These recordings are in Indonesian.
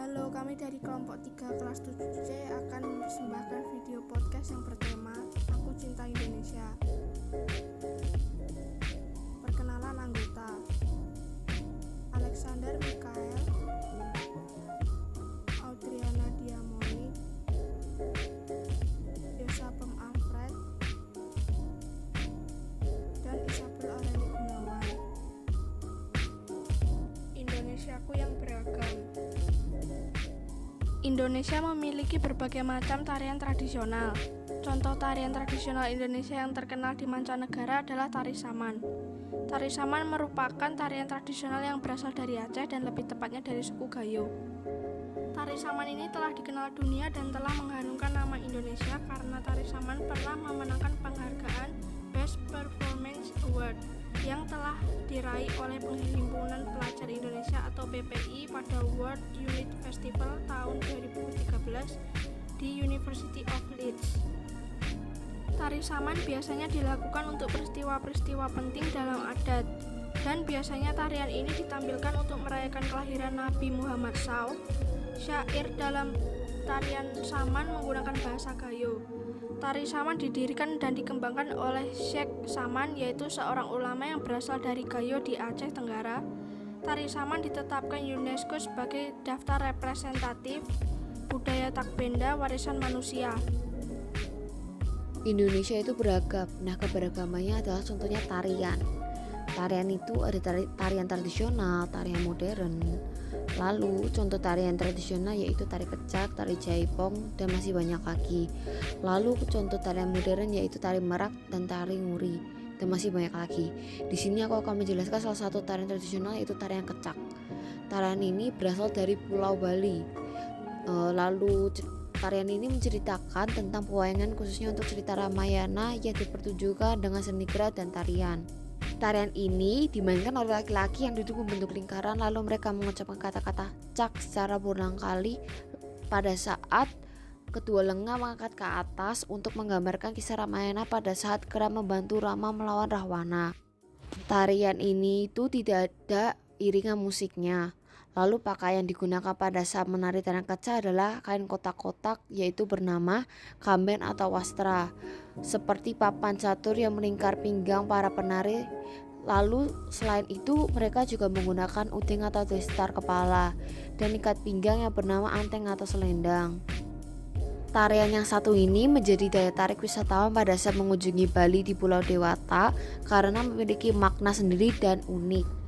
Halo, kami dari kelompok 3 kelas 7C akan mempersembahkan video podcast yang bertema Aku Cinta Indonesia. Perkenalan anggota: Alexander Mikael, Audriana Diamoni, Yosapem Alfred, dan Isabel Aureli Gunawan. Indonesiaku yang beragam. Indonesia memiliki berbagai macam tarian tradisional. Contoh tarian tradisional Indonesia yang terkenal di mancanegara adalah tari saman. Tari saman merupakan tarian tradisional yang berasal dari Aceh dan lebih tepatnya dari suku Gayo. Tari saman ini telah dikenal dunia dan telah mengharumkan nama Indonesia karena tari saman pernah memenangkan penghargaan Best Performance Award yang telah diraih oleh Perhimpunan Pelajar Indonesia atau PPI pada World Unit Festival tahun 2013 di University of Leeds. Tari saman biasanya dilakukan untuk peristiwa-peristiwa penting dalam adat, dan biasanya tarian ini ditampilkan untuk merayakan kelahiran Nabi Muhammad SAW. Syair dalam tarian saman menggunakan bahasa Gayo. Tari saman didirikan dan dikembangkan oleh Syekh Saman, yaitu seorang ulama yang berasal dari Gayo di Aceh Tenggara. Tari saman ditetapkan UNESCO sebagai daftar representatif budaya Takbenda warisan manusia. Indonesia itu beragam. Nah, keberagamannya adalah contohnya tarian. Tarian itu ada tarian tradisional, tarian modern. Lalu contoh tarian tradisional yaitu tari kecak, tari jaipong, dan masih banyak lagi. Lalu contoh tarian modern yaitu tari merak dan tari nguri, dan masih banyak lagi. Di sini aku akan menjelaskan salah satu tarian tradisional yaitu tarian kecak. Tarian ini berasal dari Pulau Bali. Lalu tarian ini menceritakan tentang pewayangan khususnya untuk cerita Ramayana yang dipertunjukkan dengan seni gerak dan tarian. Tarian ini dimainkan oleh laki-laki yang duduk membentuk lingkaran, lalu mereka mengucapkan kata-kata cak secara berulang kali pada saat kedua lengan mengangkat ke atas untuk menggambarkan kisah Ramayana pada saat Kera membantu Rama melawan Rahwana. Tarian ini itu tidak ada iringan musiknya. Lalu pakaian digunakan pada saat menari tarian kecak adalah kain kotak-kotak yaitu bernama kamben atau wastra, seperti papan catur yang melingkar pinggang para penari. Lalu selain itu mereka juga menggunakan udeng atau daster kepala dan ikat pinggang yang bernama anteng atau selendang. Tarian yang satu ini menjadi daya tarik wisatawan pada saat mengunjungi Bali di Pulau Dewata karena memiliki makna sendiri dan unik.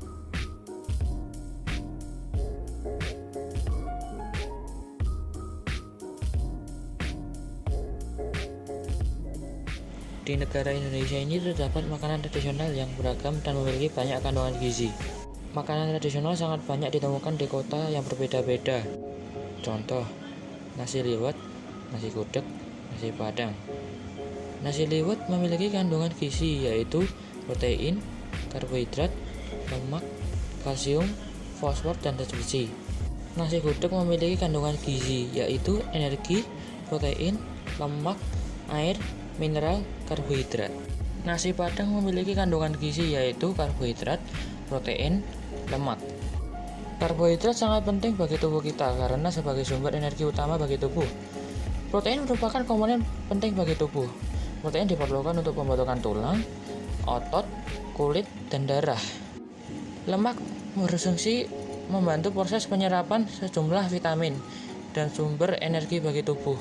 Di negara Indonesia ini terdapat makanan tradisional yang beragam dan memiliki banyak kandungan gizi. Makanan tradisional sangat banyak ditemukan di kota yang berbeda-beda. Contoh, nasi liwet, nasi gudeg, nasi padang. Nasi liwet memiliki kandungan gizi yaitu protein, karbohidrat, lemak, kalsium, fosfor, dan zat besi. Nasi gudeg memiliki kandungan gizi yaitu energi, protein, lemak, air, mineral, karbohidrat. Nasi padang memiliki kandungan gizi yaitu karbohidrat, protein, lemak. Karbohidrat sangat penting bagi tubuh kita karena sebagai sumber energi utama bagi tubuh. Protein merupakan komponen penting bagi tubuh. Protein diperlukan untuk pembentukan tulang, otot, kulit, dan darah. Lemak berfungsi membantu proses penyerapan sejumlah vitamin dan sumber energi bagi tubuh.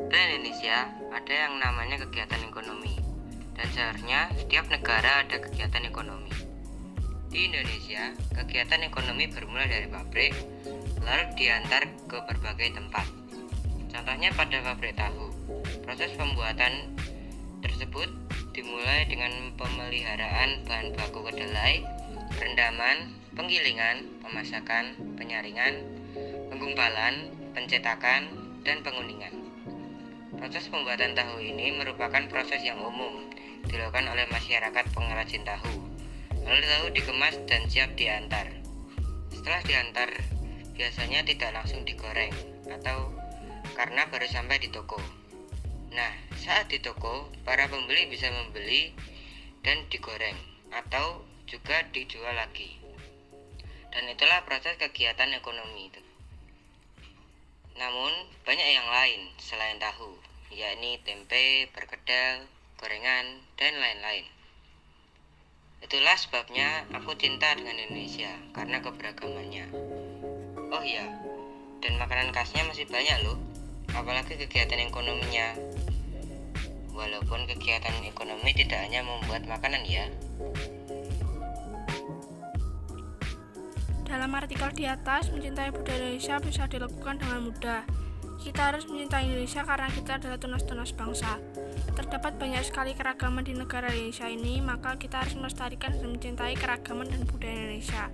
Di Indonesia ada yang namanya kegiatan ekonomi, dan seharusnya setiap negara ada kegiatan ekonomi. Di Indonesia, kegiatan ekonomi bermula dari pabrik, lalu diantar ke berbagai tempat. Contohnya pada pabrik tahu, proses pembuatan tersebut dimulai dengan pemeliharaan bahan baku kedelai, rendaman, penggilingan, pemasakan, penyaringan, penggumpalan, pencetakan, dan penguningan. Proses pembuatan tahu ini merupakan proses yang umum dilakukan oleh masyarakat pengrajin tahu. Lalu tahu dikemas dan siap diantar. Setelah diantar, biasanya tidak langsung digoreng atau karena baru sampai di toko. Nah, saat di toko, para pembeli bisa membeli dan digoreng atau juga dijual lagi. Dan itulah proses kegiatan ekonomi itu. Namun, banyak yang lain selain tahu, yakni tempe, perkedel, gorengan, dan lain-lain. Itulah sebabnya aku cinta dengan Indonesia, karena keberagamannya. Oh iya, dan makanan khasnya masih banyak loh, apalagi kegiatan ekonominya. Walaupun kegiatan ekonomi tidak hanya membuat makanan ya. Dalam artikel di atas, mencintai budaya Indonesia bisa dilakukan dengan mudah. Kita harus mencintai Indonesia karena kita adalah tunas-tunas bangsa. Terdapat banyak sekali keragaman di negara Indonesia ini, maka kita harus melestarikan dan mencintai keragaman dan budaya Indonesia.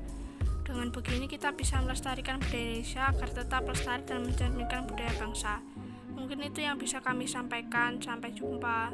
Dengan begini kita bisa melestarikan budaya Indonesia agar tetap lestari dan mencerminkan budaya bangsa. Mungkin itu yang bisa kami sampaikan. Sampai jumpa.